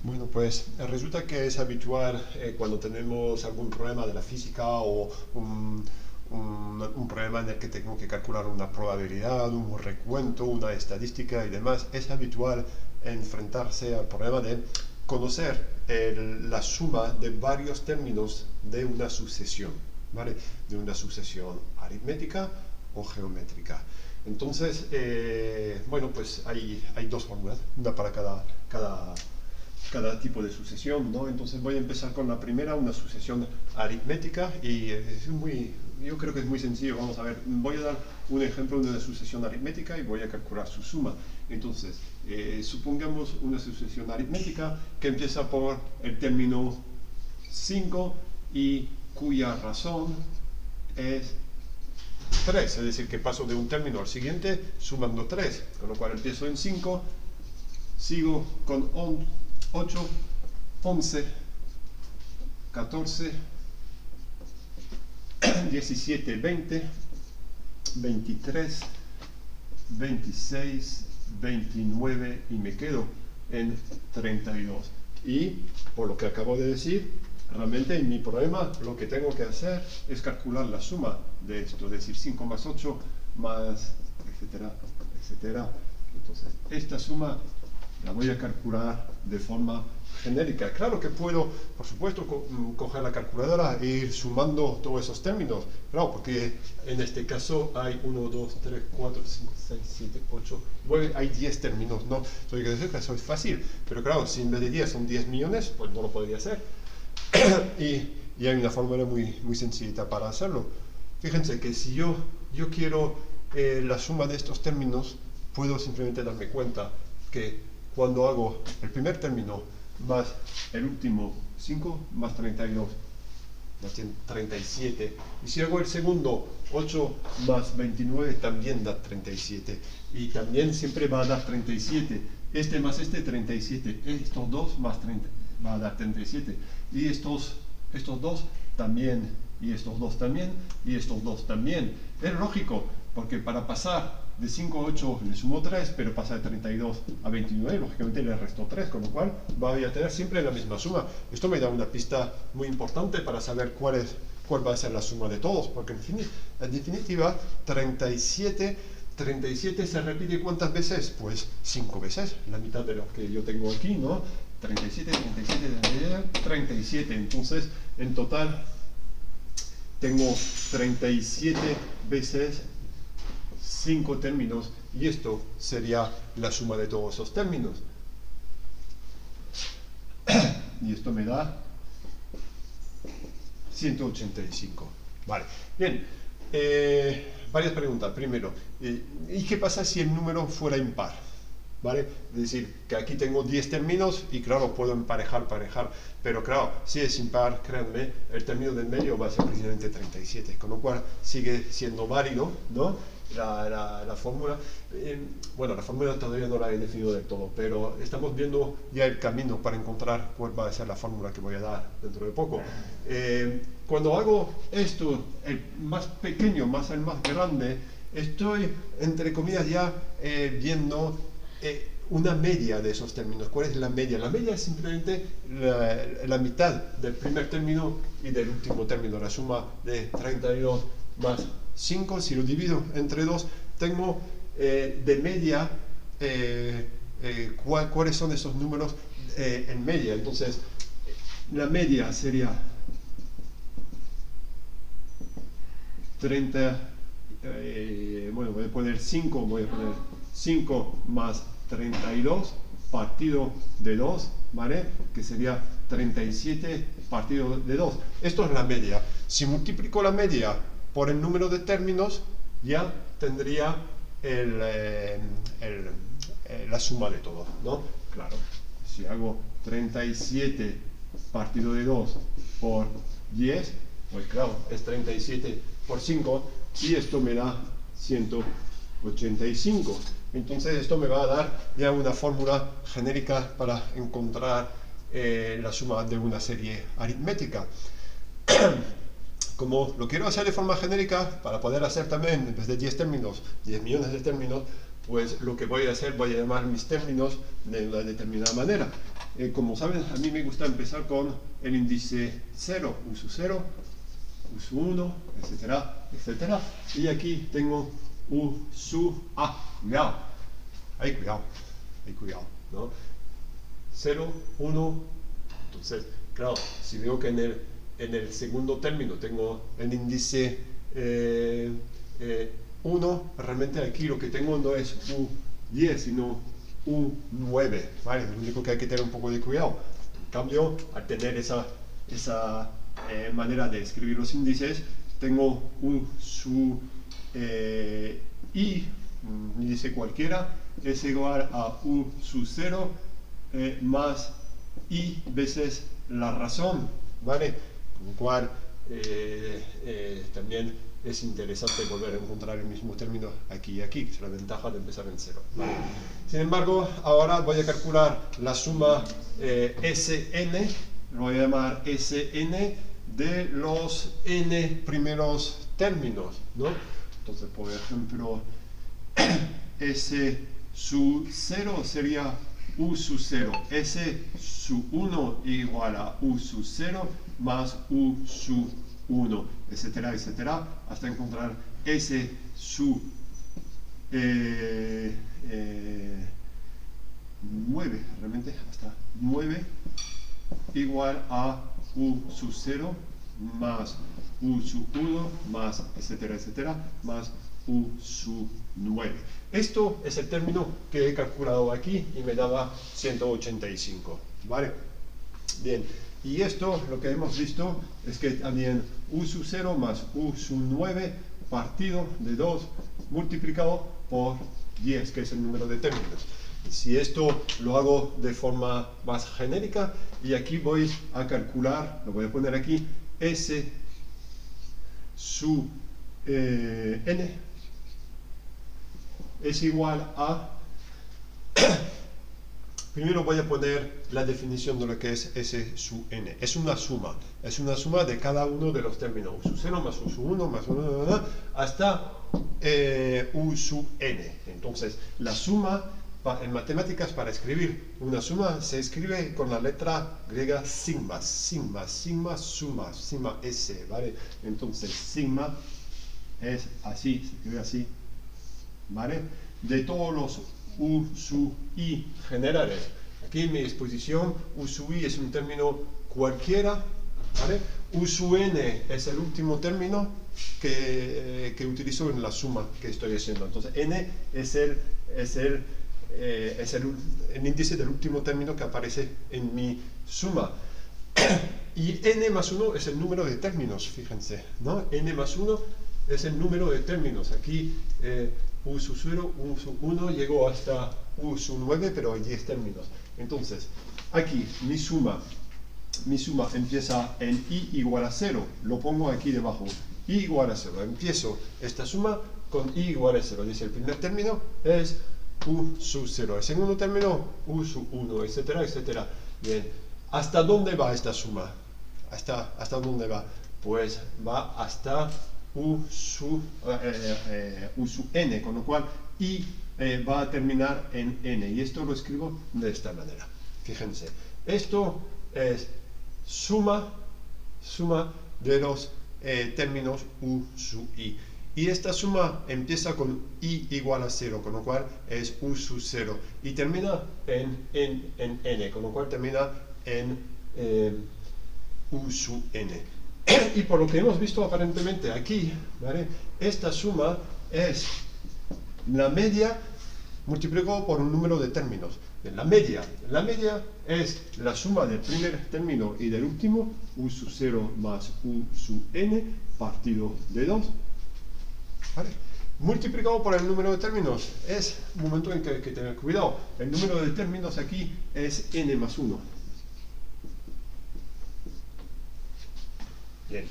Bueno, pues resulta que es habitual cuando tenemos algún problema de la física o un problema en el que tengo que calcular una probabilidad, un recuento, una estadística y demás, es habitual enfrentarse al problema de conocer la suma de varios términos de una sucesión, ¿vale? De una sucesión aritmética o geométrica. Entonces, bueno, pues hay dos fórmulas, una para cada tipo de sucesión, ¿no? Entonces voy a empezar con la primera, una sucesión aritmética, y yo creo que es muy sencillo. Vamos a ver, voy a dar un ejemplo de una sucesión aritmética y voy a calcular su suma. Entonces, supongamos una sucesión aritmética que empieza por el término 5 y cuya razón es 3, es decir, que paso de un término al siguiente sumando 3, con lo cual empiezo en 5, sigo con 8, 11, 14, 17, 20, 23, 26, 29 y me quedo en 32. Y por lo que acabo de decir, realmente en mi problema lo que tengo que hacer es calcular la suma de esto, es decir, 5 más 8 más etcétera, etcétera. Entonces, esta suma la voy a calcular de forma genérica. Claro que puedo, por supuesto, coger la calculadora e ir sumando todos esos términos. Claro, porque en este caso hay 1, 2, 3, 4, 5, 6, 7, 8, bueno, hay 10 términos, ¿no? Entonces, que decir que eso es fácil. Pero claro, si en vez de 10 son 10 millones, pues no lo podría hacer. y hay una fórmula muy sencilla para hacerlo. Fíjense que si yo quiero la suma de estos términos, puedo simplemente darme cuenta que cuando hago el primer término más el último 5 más 32 da 37, y si hago el segundo 8 más 29 también da 37, y también siempre va a dar 37, este más este 37, estos dos más 30 va a dar 37, y estos dos también, y estos dos también, y estos dos también. Es lógico, porque para pasar de 5 a 8 le sumo 3, pero pasa de 32 a 29, lógicamente le resto 3, con lo cual voy a tener siempre la misma suma. Esto me da una pista muy importante para saber cuál va a ser la suma de todos, porque en definitiva 37 se repite ¿cuántas veces? Pues 5 veces, la mitad de lo que yo tengo aquí, ¿no? 37, 37, entonces en total tengo 37 veces 5 términos, y esto sería la suma de todos esos términos. Y esto me da 185. Vale, bien. Varias preguntas. Primero, ¿y qué pasa si el número fuera impar? ¿Vale? Es decir, que aquí tengo 10 términos y claro, puedo emparejar, pero claro, si es impar, créanme, el término del medio va a ser precisamente 37, con lo cual sigue siendo válido, ¿no? La fórmula. Bueno, la fórmula todavía no la he definido del todo, pero estamos viendo ya el camino para encontrar cuál va a ser la fórmula que voy a dar dentro de poco. Cuando hago esto, el más pequeño más el más grande, estoy, entre comillas, ya viendo una media de esos términos. ¿Cuál es la media? La media es simplemente la mitad del primer término y del último término, la suma de 32 más 5, si lo divido entre 2, tengo de media cuáles son esos números en media. Entonces, la media sería 30, bueno, voy a poner 5 más 32 partido de 2, ¿vale? Que sería 37 partido de 2. Esto es la media. Si multiplico la media por el número de términos, ya tendría la suma de todo, ¿no? Claro, si hago 37 partido de 2 por 10, pues claro, es 37 por 5, y esto me da 185. Entonces esto me va a dar ya una fórmula genérica para encontrar la suma de una serie aritmética. Como lo quiero hacer de forma genérica, para poder hacer también, en vez de 10 términos, 10 millones de términos, pues lo que voy a hacer, voy a llamar mis términos de una determinada manera. como saben, a mí me gusta empezar con el índice 0, u sub 0, u sub 1, etcétera, etcétera. Y aquí tengo u sub a. Cuidado, hay cuidado, ¿no? 0, 1. Entonces, claro, si veo que en el segundo término tengo el índice 1, realmente aquí lo que tengo no es u10, sino u9, ¿vale? Lo único que hay que tener un poco de cuidado. En cambio, al tener esa manera de escribir los índices, tengo u sub i, un índice cualquiera, es igual a u sub 0 más i veces la razón, ¿vale? Con lo cual, también es interesante volver a encontrar el mismo término aquí y aquí, que es la ventaja de empezar en 0, ¿vale? Sin embargo, ahora voy a calcular la suma Sn, lo voy a llamar Sn, de los n primeros términos, ¿no? Entonces, por ejemplo, S sub 0 sería u sub 0, S sub 1 igual a u sub 0 más u sub 1, etcétera, etcétera, hasta encontrar S sub 9, realmente hasta 9 igual a u sub 0 más u sub 1 más, etcétera, etcétera, más u sub 9. Esto es el término que he calculado aquí y me daba 185, ¿vale? Bien, y esto lo que hemos visto es que también u sub 0 más u sub 9 partido de 2 multiplicado por 10, que es el número de términos. Si esto lo hago de forma más genérica, y aquí voy a calcular, lo voy a poner aquí, S sub n es igual a, primero voy a poner la definición de lo que es S sub n. Es una suma de cada uno de los términos, u sub 0 más u sub 1 más 1, hasta u sub n. Entonces, la suma, en matemáticas, para escribir una suma, se escribe con la letra griega sigma, suma, sigma S, ¿vale? Entonces, sigma es así, se escribe así, ¿vale? De todos los u sub i generales. Aquí en mi exposición, u sub i es un término cualquiera, ¿vale? U sub n es el último término que utilizo en la suma que estoy haciendo. Entonces, n es el índice del último término que aparece en mi suma. Y n más 1 es el número de términos, fíjense, ¿no? N más 1 es el número de términos. Aquí u sub 0, u sub 1 llegó hasta u sub 9, pero hay 10 términos. Entonces, aquí mi suma empieza en i igual a 0. Lo pongo aquí debajo. I igual a 0. Empiezo esta suma con i igual a 0. Dice, el primer término es u sub 0. El segundo término, u sub 1, etcétera, etcétera. Bien. ¿Hasta dónde va esta suma? ¿Hasta dónde va? Pues va hasta u sub n, con lo cual i va a terminar en n. Y esto lo escribo de esta manera. Fíjense. Esto es suma de los términos u sub i. Y esta suma empieza con i igual a 0, con lo cual es u sub 0. Y termina en n, con lo cual termina en u sub n. Y por lo que hemos visto aparentemente aquí, ¿vale? Esta suma es la media multiplicado por un número de términos. La media es la suma del primer término y del último, u sub 0 más u sub n partido de 2. ¿Vale? Multiplicado por el número de términos. Es un momento en que hay que tener cuidado. El número de términos aquí es n más 1. Bien,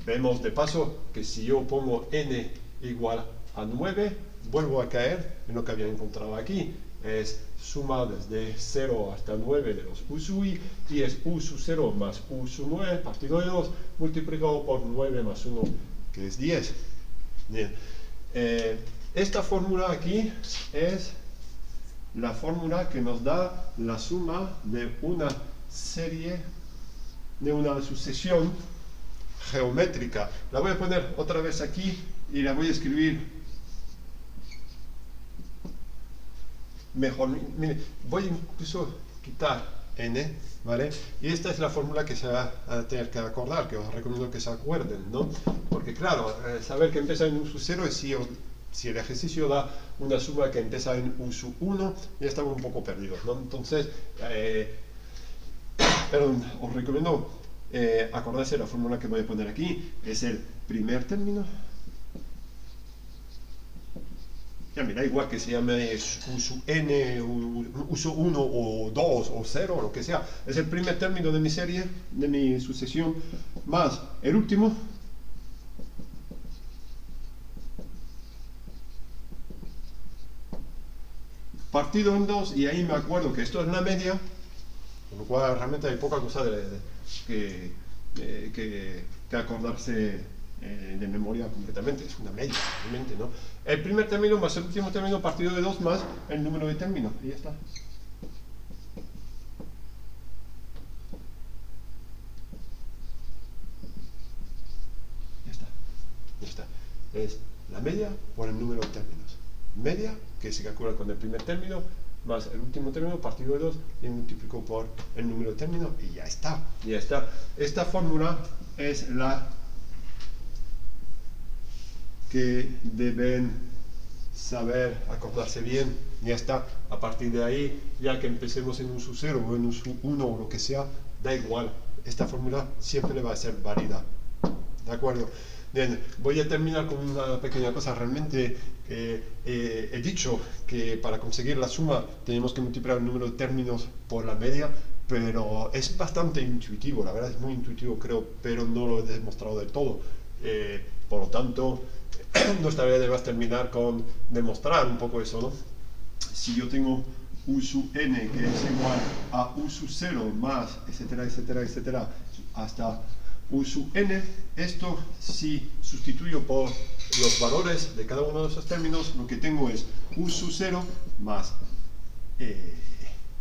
vemos de paso que si yo pongo n igual a 9, vuelvo a caer en lo que había encontrado aquí. Es suma desde 0 hasta 9 de los u sub i, y es u sub 0 más u sub 9 partido de 2 multiplicado por 9 más 1, que es 10. Bien. Esta fórmula aquí es la fórmula que nos da la suma de una serie, de una sucesión geométrica. La voy a poner otra vez aquí y la voy a escribir mejor. Mire, voy incluso quitar n, ¿vale? Y esta es la fórmula que se va a tener que acordar, que os recomiendo que se acuerden, ¿no? Porque claro, saber que empieza en u sub 0 es si el ejercicio da una suma que empieza en u sub 1, ya estamos un poco perdidos, ¿no? Entonces, perdón, os recomiendo acordarse de la fórmula que voy a poner aquí. Es el primer término. Ya me da igual que se llame u sub n, u sub 1 o 2 o 0 o lo que sea. Es el primer término de mi serie, de mi sucesión, más el último. Partido en 2, y ahí me acuerdo que esto es la media, con lo cual realmente hay poca cosa que acordarse de memoria completamente. Es una media, realmente, ¿no? El primer término más el último término partido de 2 más el número de términos, y ya está. Ya está. Es la media por el número de términos. Media, que se calcula con el primer término, más el último término, partido de 2, y multiplico por el número de términos, y ya está. Ya está. Esta fórmula es la que deben saber acordarse bien. Ya está. A partir de ahí, ya que empecemos en un sub 0 o en un sub 1 o lo que sea, da igual. Esta fórmula siempre va a ser válida. ¿De acuerdo? Bien, voy a terminar con una pequeña cosa. Realmente he dicho que para conseguir la suma tenemos que multiplicar el número de términos por la media, pero es bastante intuitivo, la verdad es muy intuitivo, creo, pero no lo he demostrado del todo. Por lo tanto, nuestra tarea debe terminar con demostrar un poco eso, ¿no? Si yo tengo u sub n que es igual a u sub 0 más, etcétera, etcétera, etcétera, hasta u sub n, esto si sustituyo por los valores de cada uno de esos términos, lo que tengo es u sub 0 más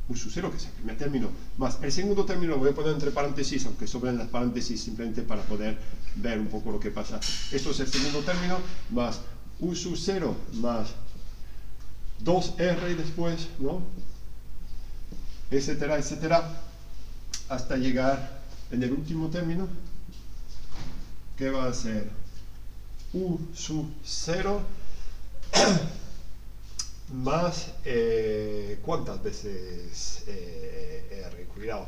u sub 0, que es el primer término, más el segundo término. Lo voy a poner entre paréntesis, aunque sobren las paréntesis, simplemente para poder ver un poco lo que pasa. Esto es el segundo término, más u sub 0 más 2r después, ¿no? Etcétera, etcétera, hasta llegar en el último término, que va a ser u sub 0 más, ¿cuántas veces r? Cuidado,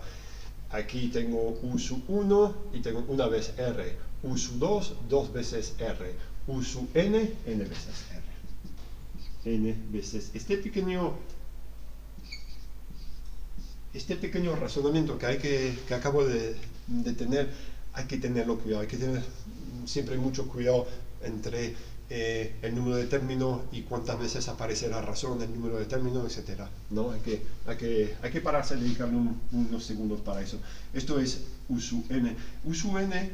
aquí tengo u sub 1 y tengo una vez r, u sub 2, dos veces r, u sub n, n veces r, n veces este pequeño razonamiento que acabo de tener. Hay que tenerlo cuidado, hay que tener siempre mucho cuidado entre el número de términos y cuántas veces aparece la razón del número de términos, etcétera, ¿no? Hay que pararse y dedicarle unos segundos para eso. Esto es u sub n. U sub n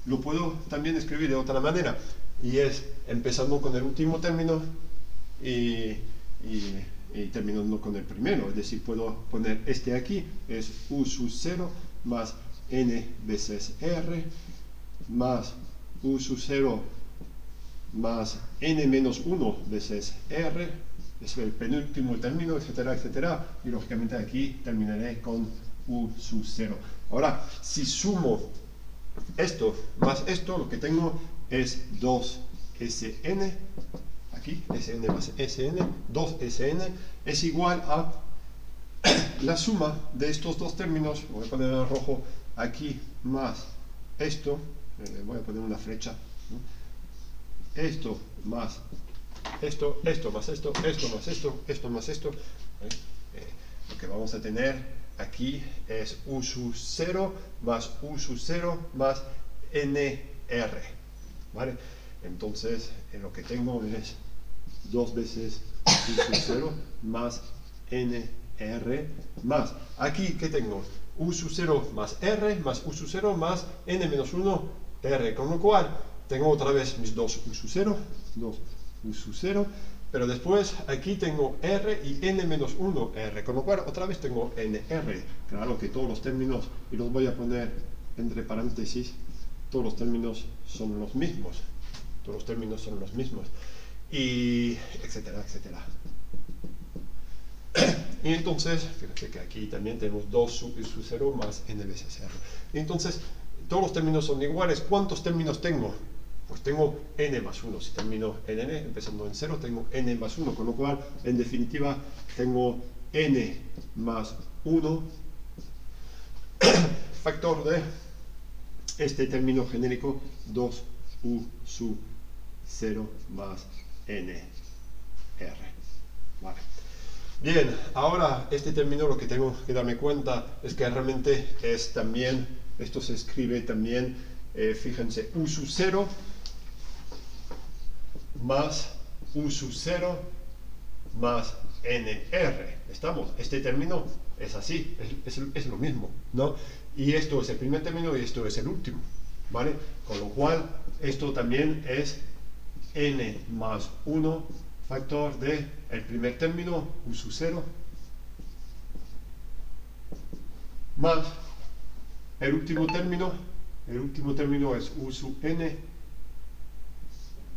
lo puedo también escribir de otra manera, y es empezando con el último término y terminando con el primero. Es decir, puedo poner este aquí, es u sub 0 más n veces r más u sub 0 más n menos 1 veces r, es el penúltimo término, etcétera, etcétera, y lógicamente aquí terminaré con u sub 0. Ahora, si sumo esto más esto, lo que tengo es 2sn, aquí, sn más sn, 2sn es igual a la suma de estos dos términos. Voy a poner en rojo aquí, más esto, voy a poner una flecha, ¿no? Esto más esto, esto más esto, esto más esto, esto más esto, lo que vamos a tener aquí es u sub 0 más u sub 0 más nr, ¿vale? Entonces lo que tengo es 2 veces u sub 0 más nr más, aquí ¿qué tengo? U sub 0 más r más u sub 0 más n menos 1 r, con lo cual tengo otra vez mis 2 u sub 0, 2 u sub 0, Pero después aquí tengo r y n menos 1 r, con lo cual otra vez tengo nr. Claro que todos los términos, y los voy a poner entre paréntesis, todos los términos son los mismos. Todos los términos son los mismos. Y etcétera, etcétera. Y entonces, fíjate que aquí también tenemos 2 sub 0 más n veces r. Y entonces, todos los términos son iguales. ¿Cuántos términos tengo? Pues tengo n más 1. Si termino en n, empezando en 0, tengo n más 1. Con lo cual, en definitiva, tengo n más 1 factor de este término genérico 2u sub 0 más n r. Vale. Bien, ahora este término lo que tengo que darme cuenta es que realmente es también, esto se escribe también, fíjense, u sub 0 más u sub 0 más nr. ¿Estamos? Este término es así, es lo mismo, ¿no? Y esto es el primer término y esto es el último, ¿vale? Con lo cual, esto también es n más 1 factor de el primer término, u sub 0, más el último término es u sub n,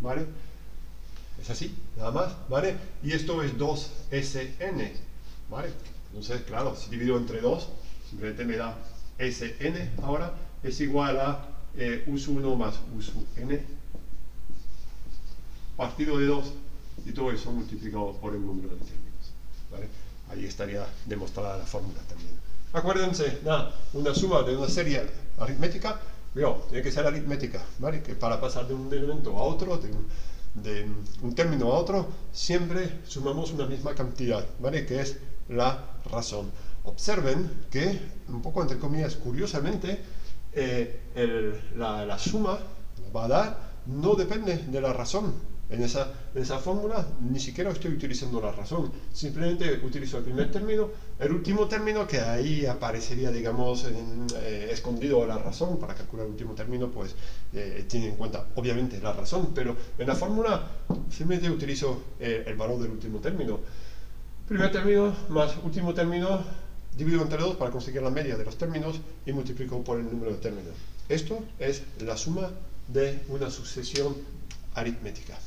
¿vale? Es así, nada más, ¿vale? Y esto es 2Sn, ¿vale? Entonces, claro, si divido entre 2, simplemente me da Sn, ahora es igual a u sub 1 más u sub n, partido de 2, y todo eso multiplicado por el número de términos, ¿vale? Ahí estaría demostrada la fórmula también. Acuérdense, nada, una suma de una serie aritmética, tiene que ser aritmética, ¿vale? Que para pasar de un elemento a otro, de un término a otro, siempre sumamos una misma cantidad, ¿vale? Que es la razón. Observen que, un poco entre comillas, curiosamente, la suma va a dar no depende de la razón. En esa fórmula ni siquiera estoy utilizando la razón, simplemente utilizo el primer término, el último término que ahí aparecería, digamos, escondido la razón. Para calcular el último término, pues tiene en cuenta obviamente la razón, pero en la fórmula simplemente utilizo el valor del último término. Primer término más último término, divido entre 2 para conseguir la media de los términos y multiplico por el número de términos. Esto es la suma de una sucesión aritmética.